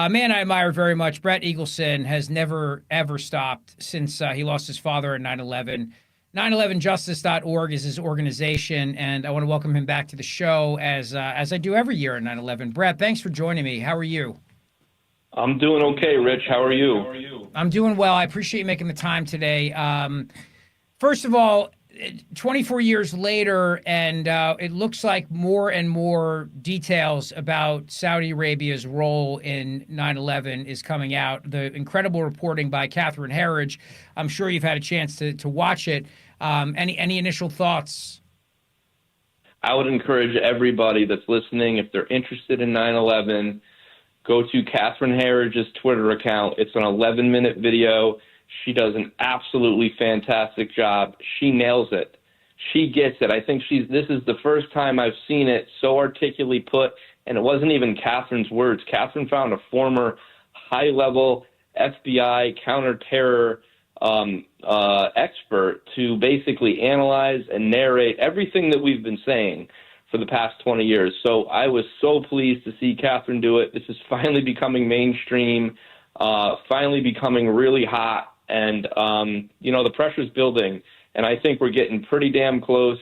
A man I admire very much, Brett Eagleson, has never, ever stopped since he lost his father in 9/11. 9/11justice.org is his organization, and I want to welcome him back to the show as I do every year at 9/11. Brett, thanks for joining me. How are you? I'm doing okay, Rich. How are you? I'm doing well. I appreciate you making the time today. First of all, 24 years later, and it looks like more and more details about Saudi Arabia's role in 9/11 is coming out. The incredible reporting by Catherine Herridge. I'm sure you've had a chance to watch it. Any initial thoughts? I would encourage everybody that's listening, if they're interested in 9/11, go to Catherine Herridge's Twitter account. It's an 11-minute video. She does an absolutely fantastic job. She nails it. She gets it. I think this is the first time I've seen it so articulately put, and it wasn't even Catherine's words. Catherine found a former high-level FBI counterterror expert to basically analyze and narrate everything that we've been saying for the past 20 years. So I was so pleased to see Catherine do it. This is finally becoming mainstream, finally becoming really hot. And, the pressure's building. And I think we're getting pretty damn close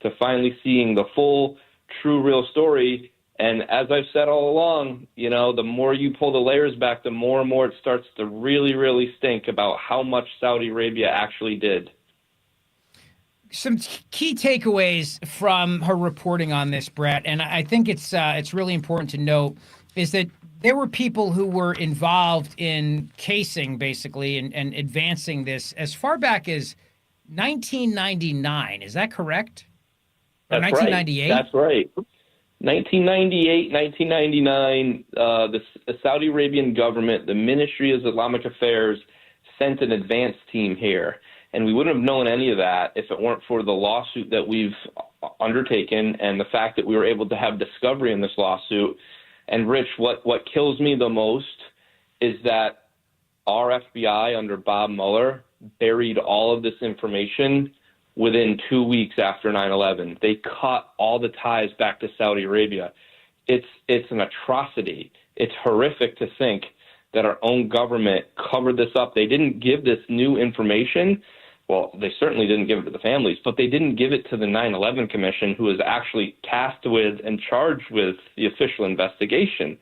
to finally seeing the full, true, real story. And as I've said all along, the more you pull the layers back, the more and more it starts to really, really stink about how much Saudi Arabia actually did. Some key takeaways from her reporting on this, Brett, and I think it's really important to note, is that there were people who were involved in casing, basically, and advancing this as far back as 1999. Is that correct? Or That's 1998? right. That's right. 1998, 1999, the Saudi Arabian government, the Ministry of Islamic Affairs, sent an advance team here. And we wouldn't have known any of that if it weren't for the lawsuit that we've undertaken and the fact that we were able to have discovery in this lawsuit. And Rich, what kills me the most is that our FBI under Bob Mueller buried all of this information within 2 weeks after 9/11. They cut all the ties back to Saudi Arabia. It's an atrocity. It's horrific to think that our own government covered this up. They didn't give this new information. Well, they certainly didn't give it to the families, but they didn't give it to the 9/11 Commission, who is actually tasked with and charged with the official investigation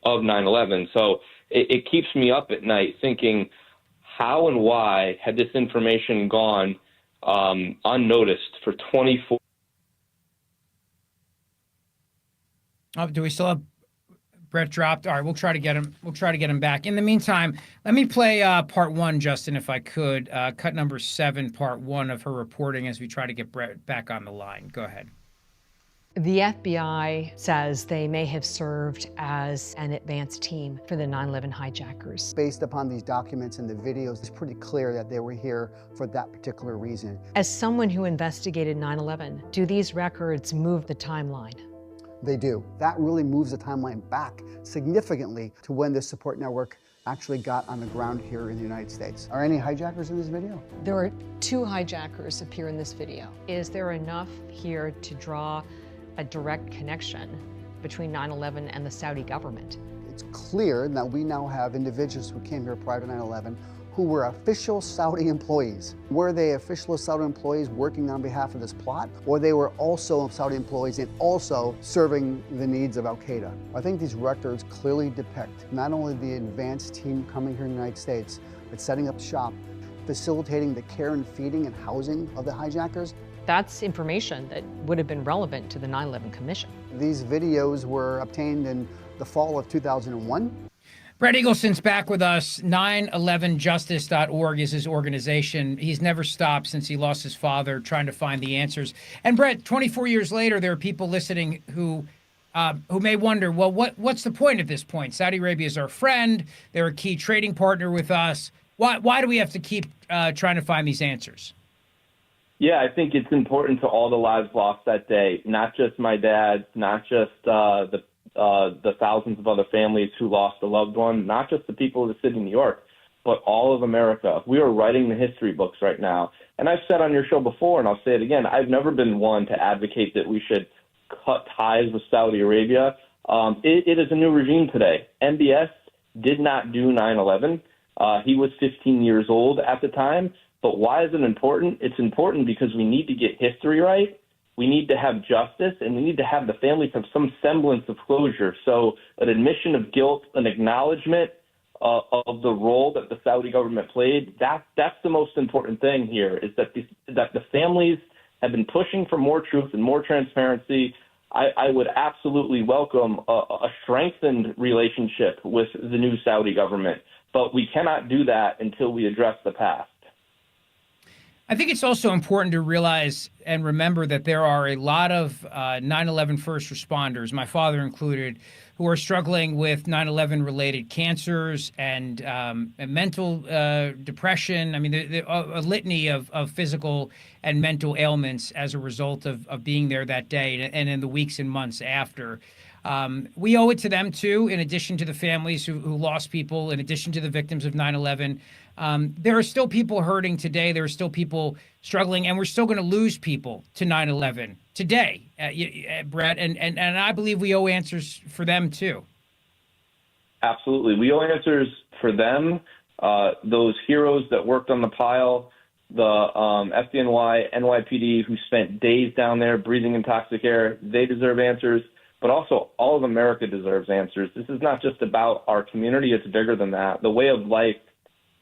of 9/11. So it keeps me up at night thinking, how and why had this information gone unnoticed for 24? Oh, do we still have Brett dropped? All right, we'll try to get him. We'll try to get him back. In the meantime, let me play part one, Justin, if I could. Cut number 7, part 1 of her reporting as we try to get Brett back on the line. Go ahead. The FBI says they may have served as an advance team for the 9/11 hijackers. Based upon these documents and the videos, it's pretty clear that they were here for that particular reason. As someone who investigated 9/11, do these records move the timeline? They do. That really moves the timeline back significantly to when this support network actually got on the ground here in the United States. Are any hijackers in this video? There are 2 hijackers appear in this video. Is there enough here to draw a direct connection between 9/11 and the Saudi government? It's clear that we now have individuals who came here prior to 9/11 who were official Saudi employees. Were they official Saudi employees working on behalf of this plot, or they were also Saudi employees and also serving the needs of Al-Qaeda? I think these records clearly depict not only the advanced team coming here in the United States, but setting up shop, facilitating the care and feeding and housing of the hijackers. That's information that would have been relevant to the 9/11 Commission. These videos were obtained in the fall of 2001. Brett Eagleson's back with us. 911justice.org is his organization. He's never stopped since he lost his father trying to find the answers. And Brett, 24 years later, there are people listening who may wonder, well, what's the point at this point? Saudi Arabia is our friend. They're a key trading partner with us. Why do we have to keep trying to find these answers? Yeah, I think it's important to all the lives lost that day, not just my dad's, not just the thousands of other families who lost a loved one, not just the people of the city of New York, but all of America. We are writing the history books right now. And I've said on your show before, and I'll say it again, I've never been one to advocate that we should cut ties with Saudi Arabia. It is a new regime today. MBS did not do 9/11. He was 15 years old at the time. But why is it important? It's important because we need to get history right. We need to have justice, and we need to have the families have some semblance of closure. So an admission of guilt, an acknowledgement of the role that the Saudi government played, that's the most important thing here, is that the families have been pushing for more truth and more transparency. I would absolutely welcome a strengthened relationship with the new Saudi government, but we cannot do that until we address the past. I think it's also important to realize and remember that there are a lot of 9/11 first responders, my father included, who are struggling with 9/11 related cancers and mental depression. I mean, a litany of physical and mental ailments as a result of being there that day and in the weeks and months after. We owe it to them, too, in addition to the families who lost people, in addition to the victims of 9/11. There are still people hurting today. There are still people struggling, and we're still going to lose people to 9/11 today, Brett. And I believe we owe answers for them, too. Absolutely. We owe answers for them, those heroes that worked on the pile, the FDNY, NYPD, who spent days down there breathing in toxic air. They deserve answers. But also, all of America deserves answers. This is not just about our community. It's bigger than that. The way of life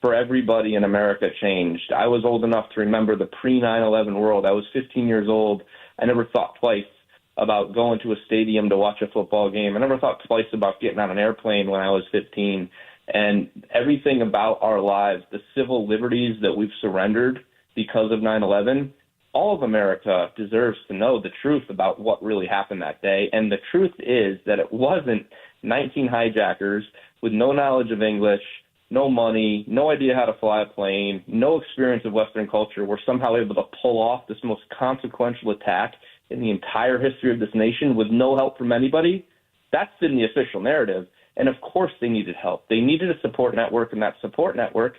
for everybody in America changed. I was old enough to remember the pre-9/11 world. I was 15 years old. I never thought twice about going to a stadium to watch a football game. I never thought twice about getting on an airplane when I was 15. And everything about our lives, the civil liberties that we've surrendered because of 9/11, all of America deserves to know the truth about what really happened that day. And the truth is that it wasn't 19 hijackers with no knowledge of English, no money, no idea how to fly a plane, no experience of Western culture, were somehow able to pull off this most consequential attack in the entire history of this nation with no help from anybody. That's been the official narrative. And of course they needed help. They needed a support network, and that support network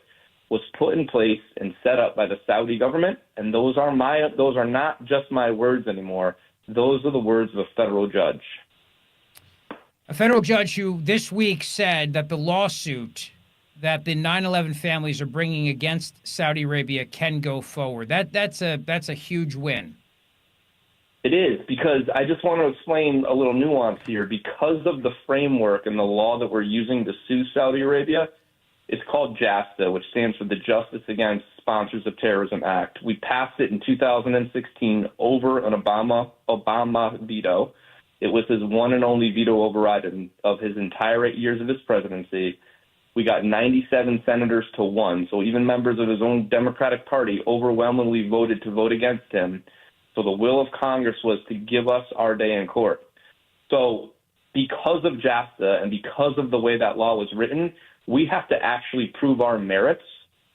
was put in place and set up by the Saudi government. And those are not just my words anymore. Those are the words of a federal judge. A federal judge who this week said that the lawsuit that the 9/11 families are bringing against Saudi Arabia can go forward. That's a huge win. It is, because I just want to explain a little nuance here. Because of the framework and the law that we're using to sue Saudi Arabia, it's called JASTA, which stands for the Justice Against Sponsors of Terrorism Act. We passed it in 2016 over an Obama veto. It was his one and only veto override of his entire 8 years of his presidency. We got 97 senators to 1. So even members of his own Democratic Party overwhelmingly voted to vote against him. So the will of Congress was to give us our day in court. So because of JASTA and because of the way that law was written, we have to actually prove our merits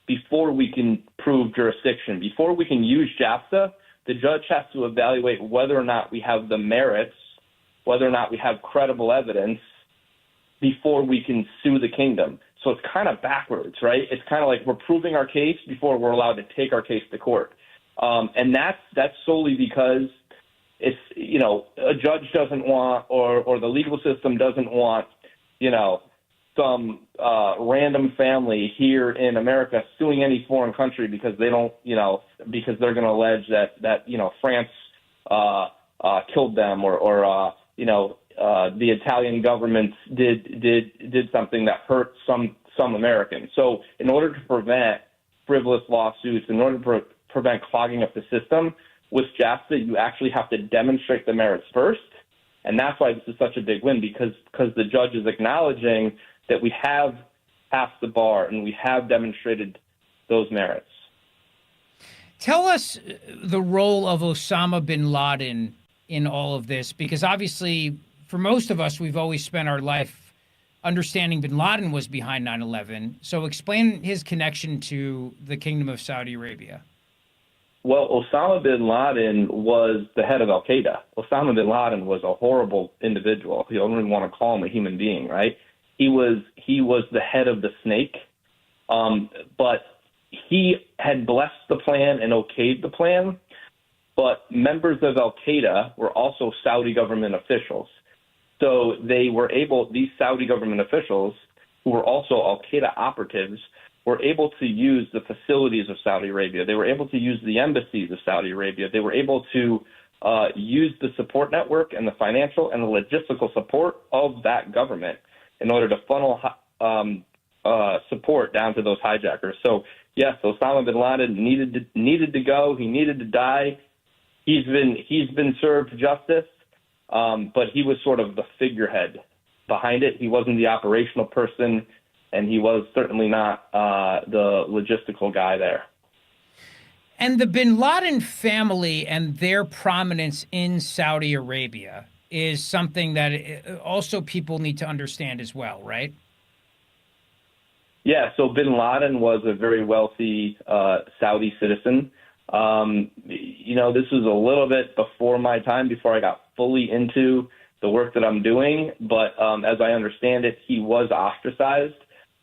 before we can prove jurisdiction. Before we can use JASTA, the judge has to evaluate whether or not we have the merits, whether or not we have credible evidence before we can sue the kingdom. So it's kind of backwards, right? It's kind of like we're proving our case before we're allowed to take our case to court. And that's solely because it's, a judge doesn't want, or the legal system doesn't want, some random family here in America suing any foreign country because they don't, because they're going to allege that France killed them or the Italian government did something that hurt some Americans. So in order to prevent frivolous lawsuits, in order to prevent clogging up the system, with JASTA, you actually have to demonstrate the merits first. And that's why this is such a big win, because the judge is acknowledging that we have passed the bar and we have demonstrated those merits. Tell us the role of Osama bin Laden in all of this, because obviously for most of us, we've always spent our life understanding bin Laden was behind 9/11. So explain his connection to the Kingdom of Saudi Arabia. Well, Osama bin Laden was the head of al-Qaeda. Osama bin Laden was a horrible individual. You don't even want to call him a human being, right? He was the head of the snake, but he had blessed the plan and okayed the plan. But members of al-Qaeda were also Saudi government officials. So they were able, these Saudi government officials who were also al-Qaeda operatives, were able to use the facilities of Saudi Arabia. They were able to use the embassies of Saudi Arabia. They were able to use the support network and the financial and the logistical support of that government in order to funnel support down to those hijackers. So yes, Osama bin Laden needed to go. He needed to die. He's been served justice, but he was sort of the figurehead behind it. He wasn't the operational person, and he was certainly not the logistical guy there. And the bin Laden family and their prominence in Saudi Arabia is something that also people need to understand as well, right? Yeah, so bin Laden was a very wealthy Saudi citizen. This was a little bit before my time, before I got fully into the work that I'm doing. But as I understand it, he was ostracized.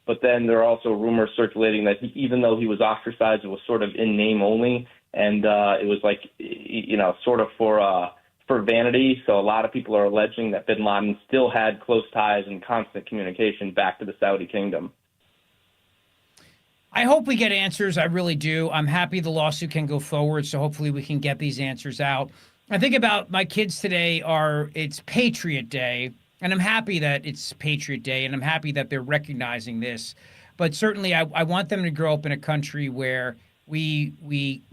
But then there are also rumors circulating that even though he was ostracized, it was sort of in name only. And it was like, sort of for vanity. So a lot of people are alleging that bin Laden still had close ties and constant communication back to the Saudi kingdom. I hope we get answers. I really do. I'm happy the lawsuit can go forward, so hopefully we can get these answers out. I think about my kids today it's Patriot Day, and I'm happy that it's Patriot Day, and I'm happy that they're recognizing this. But certainly I want them to grow up in a country where we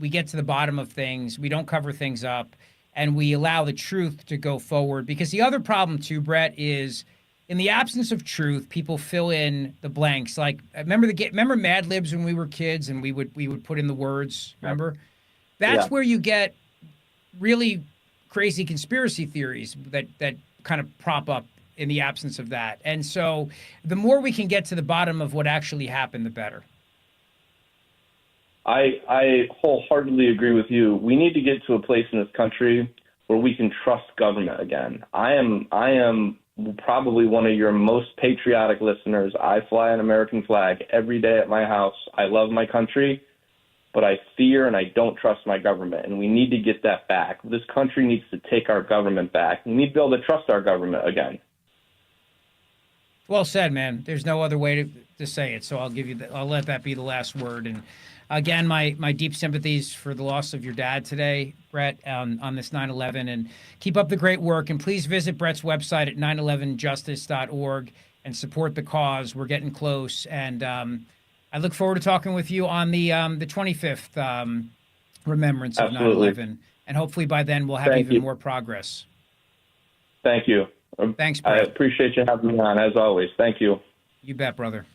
get to the bottom of things, we don't cover things up, and we allow the truth to go forward. Because the other problem too, Brett, is in the absence of truth, people fill in the blanks. Like remember Mad Libs when we were kids, and we would put in the words. Remember, that's where you get really crazy conspiracy theories that kind of prop up in the absence of that. And so, the more we can get to the bottom of what actually happened, the better. I wholeheartedly agree with you. We need to get to a place in this country where we can trust government again. I am probably one of your most patriotic listeners. I fly an American flag every day at my house. I love my country, but I fear and I don't trust my government, and we need to get that back. This country needs to take our government back. We need to be able to trust our government again. Well said, man. There's no other way to say it, so I'll let that be the last word. And again, my deep sympathies for the loss of your dad today, Brett, on this 9/11. And keep up the great work. And please visit Brett's website at 911justice.org and support the cause. We're getting close. And I look forward to talking with you on the 25th remembrance of 9/11. And hopefully by then we'll have even more progress. Thank you. Thanks, Brett. I appreciate you having me on, as always. Thank you. You bet, brother.